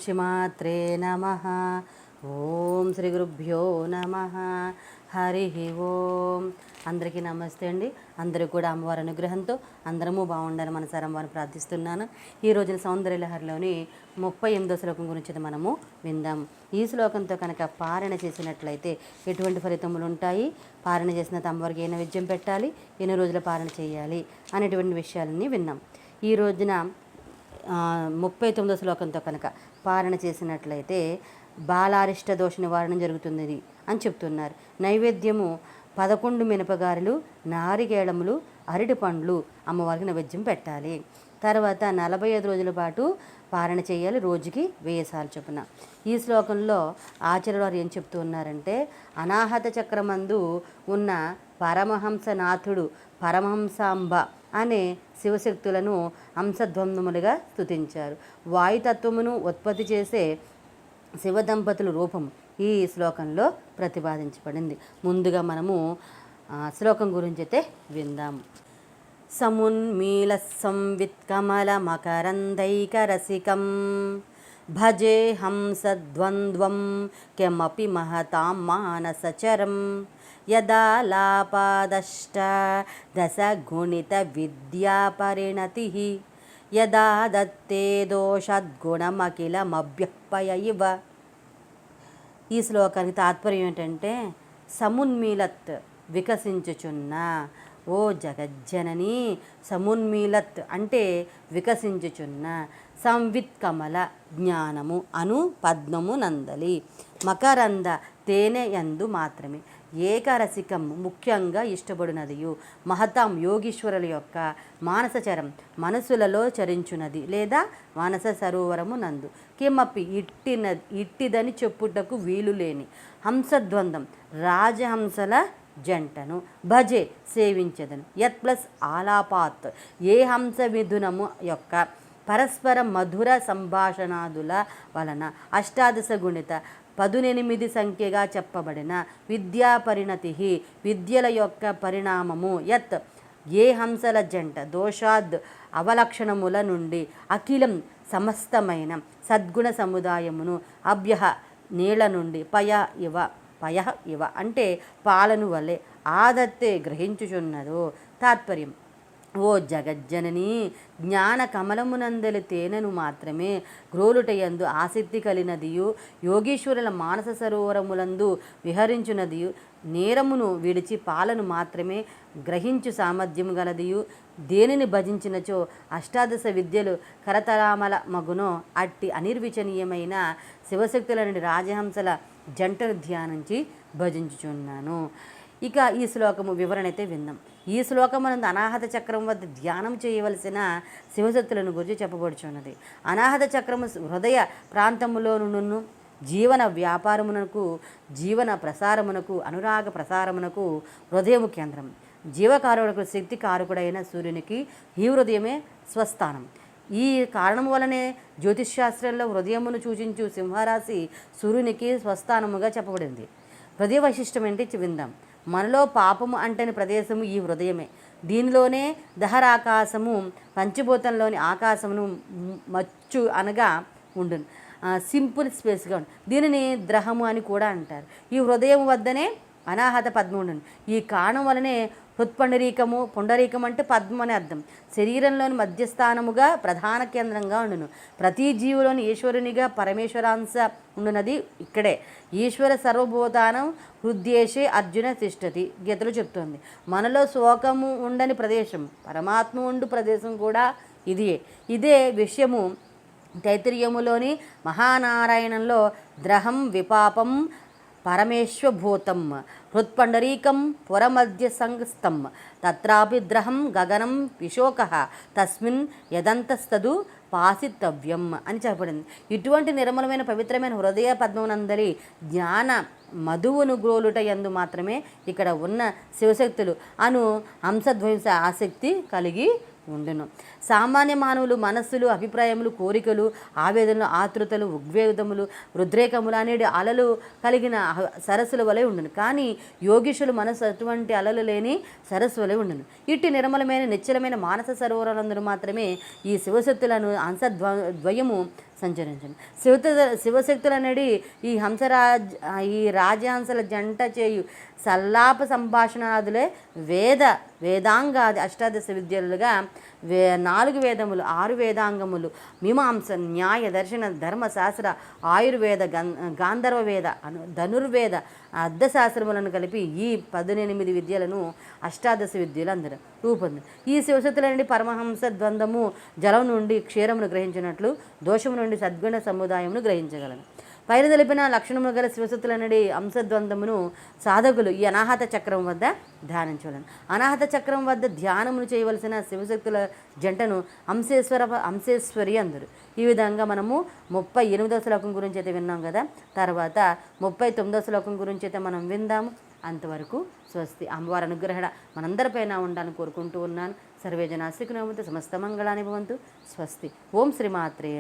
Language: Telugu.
శ్రీమాత్రే నమః. ఓం శ్రీ గురుభ్యో నమః. హరి ఓం. అందరికీ నమస్తే అండి. అందరూ కూడా అమ్మవారి అనుగ్రహంతో అందరము బాగుండాలని మనసారా అమ్మవారిని ప్రార్థిస్తున్నాను. ఈ రోజున సౌందర్యలహరిలోని 38వ శ్లోకం గురించి మనము విందాం. ఈ శ్లోకంతో కనుక పారణ చేసినట్లయితే ఎటువంటి ఫలితములు ఉంటాయి, పారణ చేసిన అమ్మవారికి ఏ నైవేద్యం పెట్టాలి, ఎన్ని రోజుల పారణ చేయాలి అనేటువంటి విషయాలన్నీ విన్నాం. ఈ రోజున 39వ శ్లోకంతో కనుక పారణ చేసినట్లయితే బాలారిష్ట దోష నివారణ జరుగుతుంది అని చెప్తున్నారు. నైవేద్యము 11 మినపగారెలు, నారికేళములు, అరటి పండ్లు అమ్మవారికి నైవేద్యం పెట్టాలి. తర్వాత 45 రోజుల పాటు పారణ చేయాలి, రోజుకి 1000 సార్లు చొప్పున. ఈ శ్లోకంలో ఆచార్యులు వారు ఏం చెప్తూ ఉన్నారంటే, అనాహత చక్రమందు ఉన్న పరమహంసనాథుడు పరమహంసాంబ అనే శివశక్తులను హంసద్వంద్వములుగా స్తుతించారు. వాయుతత్వమును ఉత్పత్తి చేసే శివదంపతుల రూపం ఈ శ్లోకంలో ప్రతిపాదించబడింది. ముందుగా మనము శ్లోకం గురించి అయితే విందాం. సమున్మీల సంవిత్కమల మకరందైకరసికం భజే హంసద్వంద్వం కెమపి మహతాం మానసచరం యదా లాపాదష్ట దశగుణిత విద్యా పరిణతి యదా దత్తే దోషద్గుణమఖిలమభ్యపయ ఇవ. ఈ శ్లోకానికి తాత్పర్యం ఏంటంటే, సమున్మీలత్ వికసించుచున్న ఓ జగజ్జనని, సమున్మీలత్ అంటే వికసించుచున్న, సంవిత్ కమల జ్ఞానము అను పద్మము నందలి, మకరంద తేనె యందు మాత్రమే, ఏకరసికం ముఖ్యంగా ఇష్టపడినదియు, మహతాం యోగీశ్వరుల యొక్క మానసచరం మనసులలో చరించున్నది లేదా మానస సరోవరము నందు, కిమపి ఇట్టిదని చెప్పుటకు వీలు లేని హంసద్వంద్వం రాజహంసల జంటను భజే సేవించదను. యత్ ప్లస్ ఆలాపాత్ ఏ హంస మిథునము యొక్క పరస్పర మధుర సంభాషణాదుల వలన అష్టాదశ గుణిత 18 సంఖ్యగా చెప్పబడిన విద్యా పరిణతి విద్యల యొక్క పరిణామము, యత్ ఏ హంసల జంట దోషాద్ అవలక్షణముల నుండి అఖిలం సమస్తమైన సద్గుణ సముదాయమును అభ్య నీళ్ల నుండి పయ ఇవ అంటే పాలను వలె ఆదత్తే గ్రహించుచున్నదో. తాత్పర్యం, ఓ జగజ్జనని, జ్ఞాన కమలమునందలి తేనెను మాత్రమే గ్రోలుటయందు ఆసక్తి కలినదియు, యోగీశ్వరుల మానస సరోవరములందు విహరించునదియు, నేరమును విడిచి పాలను మాత్రమే గ్రహించు సామర్థ్యము గలదియు, దేనిని భజించినచో అష్టాదశ విద్యలు కరతరామల మగునో అట్టి అనిర్వచనీయమైన శివశక్తుల నుండి రాజహంసల జంటను ధ్యానించి భజించుచున్నాను. ఇక ఈ శ్లోకము వివరణ అయితే విందాం. ఈ శ్లోకమునందు అనాహత చక్రం వద్ద ధ్యానం చేయవలసిన శివశక్తులను గురించి చెప్పబడుచున్నది. అనాహత చక్రము హృదయ ప్రాంతములోనున్న జీవన వ్యాపారమునకు, జీవన ప్రసారమునకు, అనురాగ ప్రసారమునకు హృదయము కేంద్రం. జీవకారులకు శక్తి కారకుడైన సూర్యునికి ఈ హృదయమే స్వస్థానం. ఈ కారణం వలనే జ్యోతిష్శాస్త్రంలో హృదయమును సూచించు సింహరాశి సూర్యునికి స్వస్థానముగా చెప్పబడింది. హృదయ వైశిష్టం ఏంటి విందాం. మనలో పాపము అంటని ప్రదేశము ఈ హృదయమే. దీనిలోనే దహరాకాశము, పంచభూతంలోని ఆకాశమును మచ్చు అనగా ఉండును. సింపుల్ స్పేస్గా ఉంటుంది. దీనిని ద్రహము అని కూడా అంటారు. ఈ హృదయం వద్దనే అనాహత పద్మం ఉండును. ఈ కారణం వలనే హృత్పుండరీకము, పుండరీకం అంటే పద్మం అని అర్థం, శరీరంలోని మధ్యస్థానముగా ప్రధాన కేంద్రంగా ఉండును. ప్రతి జీవులోని ఈశ్వరునిగా పరమేశ్వరాంశ ఉండునది ఇక్కడే. ఈశ్వర సర్వభూతానం హృద్యేశే అర్జున తిష్టతి గీతలు చెప్తోంది. మనలో శోకము ఉండని ప్రదేశం, పరమాత్మ ఉండు ప్రదేశం కూడా ఇదే విషయము తైత్తిరీయములోని మహానారాయణంలో ద్రహం విపాపం పరమేశ్వభూతం హృత్పుండరీకం పురమధ్య సంస్థం తత్రాపి ద్రహం గగనం విశోకః తస్మిన్ యదంతస్తదు పాసితవ్యం అని చెప్పబడింది. ఇటువంటి నిర్మలమైన పవిత్రమైన హృదయ పద్మనందలి జ్ఞాన మధువును గ్రోలుట యందు మాత్రమే ఇక్కడ ఉన్న శివశక్తులు అను హంసధ్వంస ఆసక్తి కలిగి ఉండును. సామాన్య మానవులు మనస్సులు, అభిప్రాయములు, కోరికలు, ఆవేదనలు, ఆతృతలు, ఉద్వేగములు, ఉద్రేకములు అనేటి అలలు కలిగిన సరస్సుల వలె ఉండును. కానీ యోగీషులు మనస్సు అటువంటి అలలు లేని సరస్సు వలె ఉండును. ఇట్టి నిర్మలమైన నిశ్చలమైన మానస సరోవరాలందరూ మాత్రమే ఈ శివశక్తులను ద్వయము సంచరించను. శివశక్తులు అనేది ఈ ఈ రాజహంసల జంట చేయు సల్లాప సంభాషణాదులే వేదాంగాది అష్టాదశ విద్యలుగా 4 వేదములు, 6 వేదాంగములు, మీమాంస, న్యాయ, దర్శన, ధర్మ, శాస్త్ర, ఆయుర్వేద, గాంధర్వ వేద, ధనుర్వేద, అర్థశాస్త్రములను కలిపి ఈ 18 విద్యలను అష్టాదశ విద్యలు అందరూ రూపొంది. ఈ శివశక్తులనండి పరమహంస ద్వంద్వము జలం నుండి క్షీరమును గ్రహించినట్లు దోషము నుండి సద్గుణ సముదాయమును గ్రహించగలను. పైన తెలిపిన లక్షణములు గల శివశక్తులనడి అంశద్వంద్వమును సాధకులు ఈ అనాహత చక్రం వద్ద ధ్యానించవలను. అనాహత చక్రం వద్ద ధ్యానమును చేయవలసిన శివశక్తుల జంటను అంశేశ్వరి అందరు. ఈ విధంగా మనము 38వ శ్లోకం గురించి అయితే విన్నాం కదా. తర్వాత 39వ శ్లోకం గురించి అయితే మనం విందాము. అంతవరకు స్వస్తి. అమ్మవారి అనుగ్రహణ మనందరిపైన ఉండాలని కోరుకుంటూ ఉన్నాను. సర్వేజన సుఖినో భవంతు, సమస్త మంగళాని భవంతు. స్వస్తి. ఓం శ్రీమాత్రే.